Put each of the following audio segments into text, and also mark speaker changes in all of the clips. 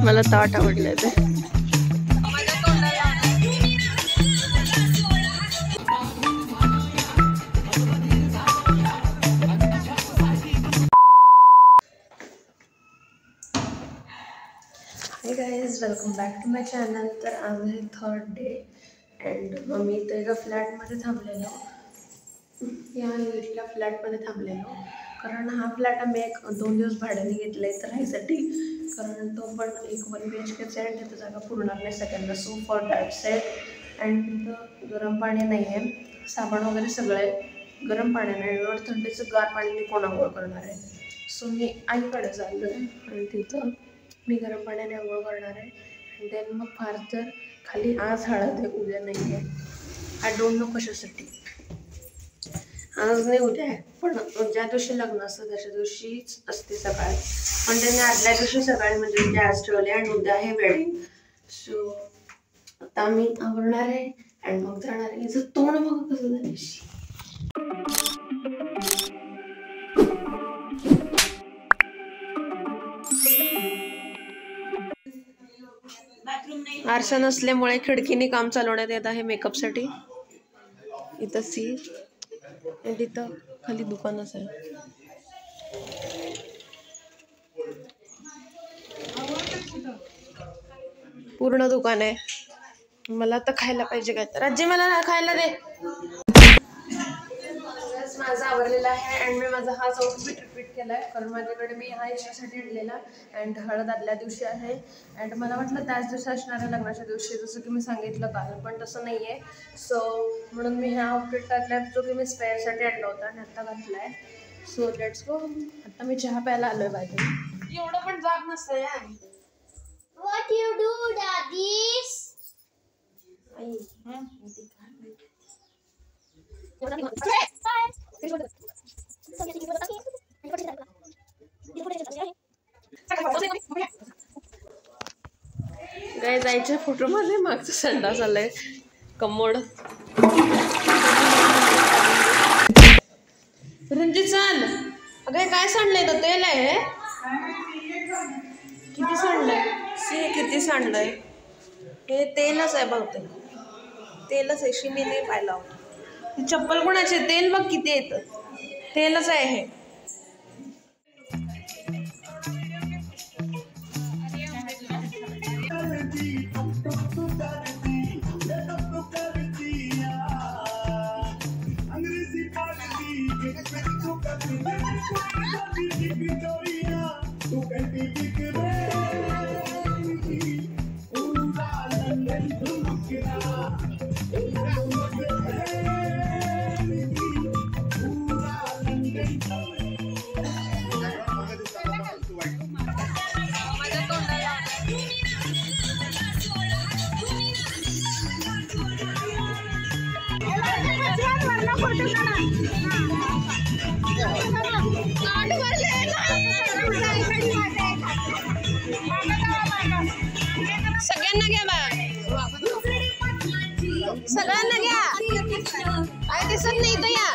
Speaker 1: मला ताट आवडले ते. Hi guys, welcome back to my channel. तर आज आहे 3rd डे अँड मी इथं एका फ्लॅटमध्ये थांबलेलो. या इथल्या फ्लॅटमध्ये थांबलेलो कारण हा फ्लॅट आम्ही 1-2 दिवस भाड्याने घेतला आहे राहायसाठी. कारण तो पण एक 1 BHKचा आहे. तिथं जागा पुरणार नाही सगळ्यांना. So for that set. And तिथं गरम पाणी नाही आहे, साबण वगैरे सगळं आहे. गरम पाण्याने एवढं थंडीचं गार पाण्याने कोण आंघोळ करणार आहे. सो मी आईकडे चाललो आहे आणि तिथं मी गरम पाण्याने आंघोळ करणार आहे. आणि देन मग फार तर खाली आज हळद आहे, उद्या नाही आहे. आय डोंट नो कशासाठी. आज नाही उद्या आहे, पण ज्या दिवशी लग्न असतं त्याच्या दिवशीच असते सकाळी. पण त्यांनी आदल्या दिवशी सकाळी म्हणजे उद्या आज ठेवले आणि उद्या आहे वेडिंग. सो आता मी आवरणार आहे आणि मग जाणार आहे. हिचं तोंड बघा कसं झालं. आरसा नसल्यामुळे खिडकीने काम चालवण्यात येत आहे मेकअपसाठी. इथं सी आणि इथं खाली दुकानच आहे. पूर्ण दुकान आहे. मला तर खायला पाहिजे काय तर. आजी मला खायला दे. माझा आवरलेला आहे अँड मी माझा हाच आउटफिट रिपीट केला आहे कारण माझ्याकडे मी हा याच्यासाठी आणलेला. अँड हळद आदल्या दिवशी आहे अँड मला वाटलं त्याच दिवशी असणार आहे लग्नाच्या दिवशी, जसं की मी सांगितलं काल, पण तसं नाही आहे. सो म्हणून मी ह्या आउटफिट टाकला जो की मी स्पेअरसाठी आणला होता आणि आत्ता घातला आहे. So let's go. आता मी चहा प्यायला आलोय बाजू. एवढं पण जाग नसतं यार.
Speaker 2: What you do, daddies?
Speaker 1: गाय जायच्या फोटो मध्ये मागचा संडास आलाय कमोड. रंजित चाल. अगं काय सांडलंय तर तेल आहे. किती सांडलंय सी, किती सांडलंय. हे तेलच आहे बहुतेक. तेलच आहे. शिमी नाही पाहिला. ही चप्पल कोणाचे. तेल बघ किती येतं. तेलच आहे हे. सगळ्यांना घ्या बा. सगळ्यांना घ्या. काय दिसत नाही तर या.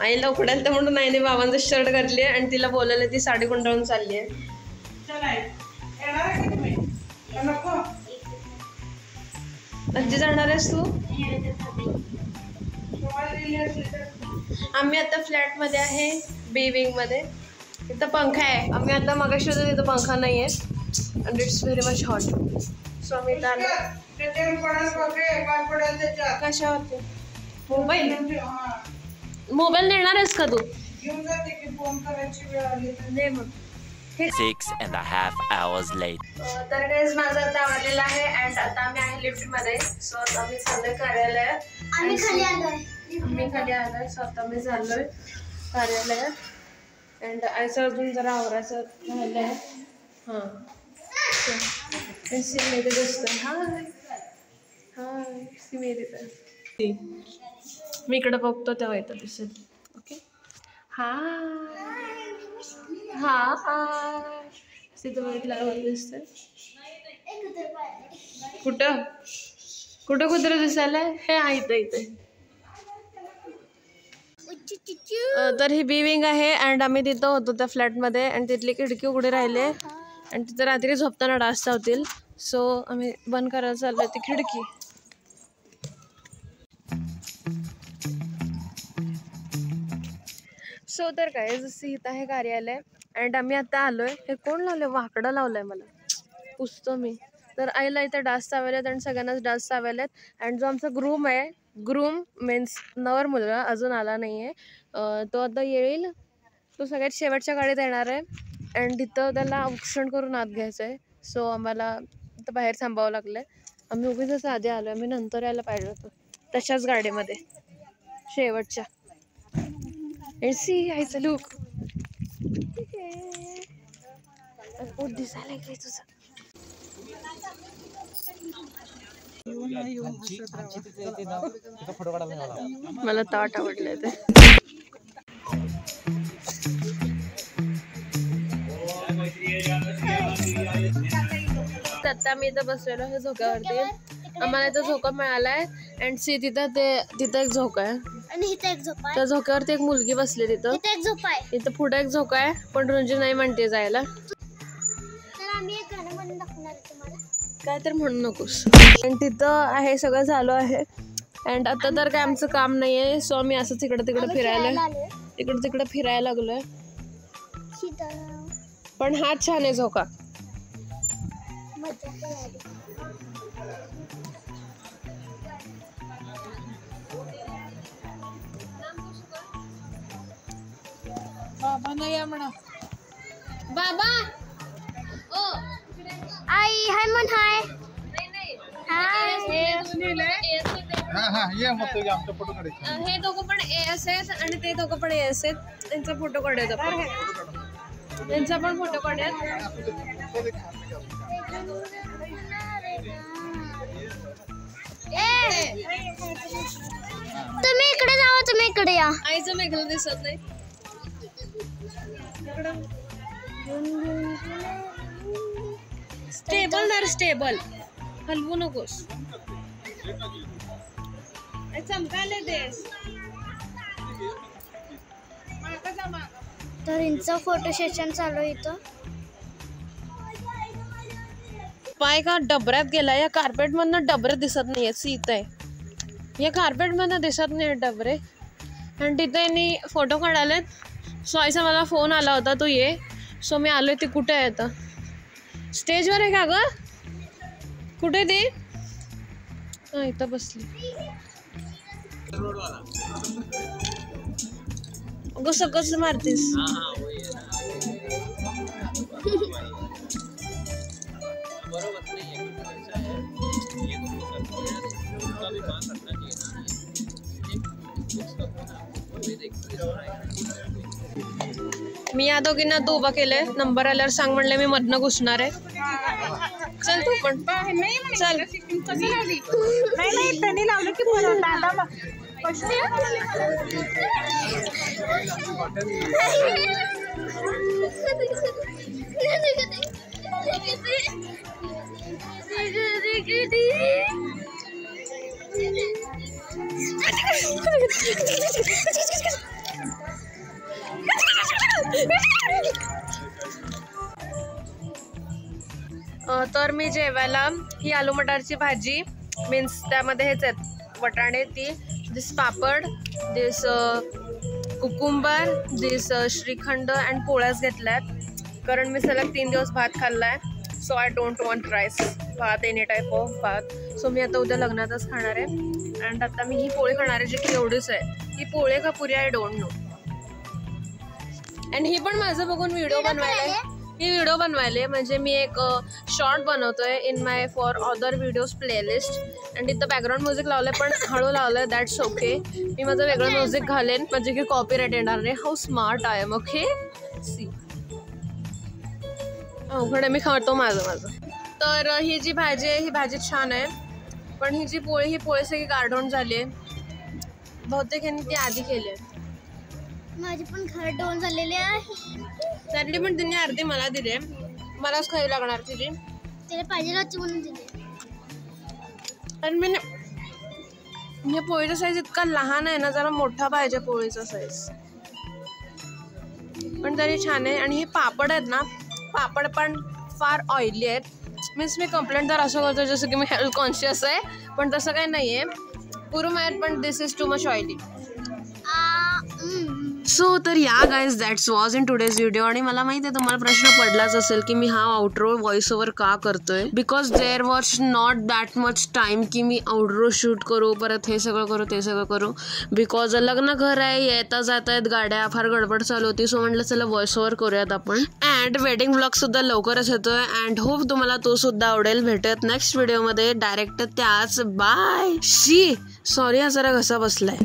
Speaker 1: आईला उकडायला तर म्हणून आईने बाबांचं शर्ट घातली आणि तिला बोलायला ती साडी गुंडाळून चालली आहे. आजी जाणार आहेस तू. आम्ही आता फ्लॅट मध्ये आहे, बी विंग मध्ये. इथं पंखा आहे. आम्ही आता मगाशी होतो तिथं पंखा नाही आहे and it's very much hot. So आम्ही इथं आलो. कशावरती. मोबाईल देणार आहेस का तू. दे मग.
Speaker 3: 6.5 hours later.
Speaker 1: तर गाइस माझं आता आवडलेलं आहे अँड आता आम्ही आहे लिफ्ट मध्ये. सो आता आम्ही चाललोय कार्यालयात.
Speaker 2: आम्ही खाली
Speaker 1: आलोय. सो आता मी चाललोय कार्यालयात अँड आयचं अजून जरा आवरायचं राहिलंय. हां सिमी इथे दिसतोय. हाय हाय सिमी इथे. मी इकडे बघतो तेव्हा इथं दिसेल. ओके. हाय हाय. तिथं बघितल्यावर दिसतंय. कुठं कुठं कुत्रं दिसायला? हे आहे इथं इथे. तर ही बी विंग आहे अँड आम्ही तिथं होतो त्या फ्लॅटमध्ये अँड तिथली खिडकी उघडी राहिले आणि तिथं रात्री झोपताना डास चावतील. सो आम्ही बंद करायला चाललोय ती खिडकी. सो तर काय जसं इथं आहे कार्यालय अँड आम्ही आता आलोय. हे कोण लावलंय? वाकडं लावलंय. मला पुसतो मी. तर आईला इथं डास चावलेत आणि सगळ्यांनाच डास चावलेत अँड जो आमचा ग्रूम आहे, ग्रूम मीन्स नवर मुलगा अजून आला नाही आहे. तो आता येईल. तो सगळ्यात शेवटच्या गाडीत येणार आहे अँड तिथं त्याला औक्षण करून आत घ्यायचं आहे. सो आम्हाला इथं बाहेर थांबावं लागलं आहे. आम्ही उगीच आधी आलो. आम्ही नंतर यायला पाहिजे होतं तशाच गाडीमध्ये शेवटच्या. यायचं लुक दिसायला लागले तुझं. मला ताट आवडलंय ते. आता मी इथं बसलेलो आहे झोक्यावरती. आम्हाला इथं झोका मिळालाय अँड सी तिथं एक झोका आहे
Speaker 2: आणि इथे एक झोपा आहे.
Speaker 1: त्या झोक्यावरती एक मुलगी बसली. तिथं
Speaker 2: इथे एक झोपा आहे.
Speaker 1: इथं पुढे एक झोका आहे पण रुंजी नाही म्हणते जायला.
Speaker 2: तर आम्ही एक गाणं म्हणून दाखवणार आहे तुम्हाला.
Speaker 1: काय तर म्हणू नकोस. आणि तिथं आहे सगळं चालू आहे अँड आता तर काय आमचं काम नाही आहे. सो आम्ही असंच इकडं तिकडं फिरायला इकडं तिकडं फिरायला लागलोय. पण हा छान आहे झोका.
Speaker 4: बाबा नाही आहे म्हणा.
Speaker 1: बाबा ओ
Speaker 2: आई हाय म्हण. हाय
Speaker 1: हे दोघं पण एस आहेत आणि ते दोघं पण एस आहेत. त्यांचा फोटो काढूयात आपण. त्यांचा पण फोटो काढूयात.
Speaker 2: तुम्ही इकडे जावा. तुम्ही इकडे या.
Speaker 1: आईचं मेघलं दिसत नाही. स्टेबल धर. स्टेबल हलवू नकोस. चमकायला देस.
Speaker 2: तर यांचं फोटो सेशन चालू आहे इथं.
Speaker 1: पाय का डबऱ्यात गेला. या कार्पेट मधनं डबरे दिसत नाहीये. सीत आहे या कार्पेट मधनं दिसत नाही डबरे. आणि तिथे फोटो काढालेत. सो आईचा मला फोन आला होता तू ये. सो मी आलोय. ती कुठे आहे आता? स्टेजवर आहे का ग? कुठे ती? इथं बसली. अगं सकस मारतीस. मी या दोघींना तू उभा केलंय. नंबर आल्यावर सांग म्हणले. मी मधनं घुसणार आहे. चल तू पण चल.
Speaker 4: नाही त्यांनी लावलं की दादा
Speaker 1: तर मी जेवायला ही आलू मटारची भाजी मीन्स त्यामध्ये हेच आहेत वटाणे. ती this papad, this cucumber, this shrikhand and पोळ्याच घेतल्यात कारण मी सलग 3 दिवस भात खाल्लाय. So I don't want rice. Bhat any type of bhat. So मी आता उद्या लग्नातच खाणार आहे अँड आता मी ही पोळी खाणार आहे जी की एवढीच आहे. ही पोळी का puri I don't know. And ही पण माझं बघून व्हिडिओ बनवायला म्हणजे मी एक शॉर्ट बनवतोय in my for other videos playlist. And इथं बॅकग्राऊंड म्युझिक लावलंय पण हळू लावलंय. That's okay. मी माझं वेगळं म्युझिक घालेन म्हणजे की कॉपीराईट येणार नाही. How smart I am. Okay see. अवघड आहे. मी खातो माझं. तर ही जी भाजी आहे ही भाजी छान आहे पण ही जी पोळी सगळी गारढोण झाली आहे. बहुतेक यांनी ती आधी केली.
Speaker 2: माझी पण घर डोन झालेले आहे.
Speaker 1: त्यातली पण त्यांनी अर्धी मला दिले. मलाच खावी लागणार तिची.
Speaker 2: त्याला पाहिजे होती म्हणून दिले.
Speaker 1: आणि मी हे पोळीचा साईज इतका लहान आहे ना, जरा मोठा पाहिजे पोळीचा साईज. पण तरी छान आहे. आणि हे पापड आहेत ना, पापड पण फार ऑइली आहेत. मीन्स मी कंप्लेंट तर असं करतो जसं की मी हेल्थ कॉन्शियस आहे, पण तसं काही नाही आहे. पुरम आहेत पण this is too much oily. So तर या guys that's was in today's video. आणि मला माहिती आहे तुम्हाला प्रश्न पडलाच असेल की मी हा आउटरो व्हॉइस ओव्हर का करतोय. Because there was not that much time की मी आउटरो शूट करू, परत हे सगळं करू ते सगळं करू. बिकॉज लग्न घर आहे, येता जात आहेत गाड्या, फार गडबड चालू होती. सो म्हटलं चला व्हॉइस ओव्हर करूयात आपण. अँड वेडिंग ब्लॉग सुद्धा लवकरच येतोय. अँड होप तुम्हाला तो सुद्धा आवडेल. भेटूयात नेक्स्ट व्हिडिओमध्ये डायरेक्ट त्याच. बाय. सॉरी हा जरा घसा बसलाय.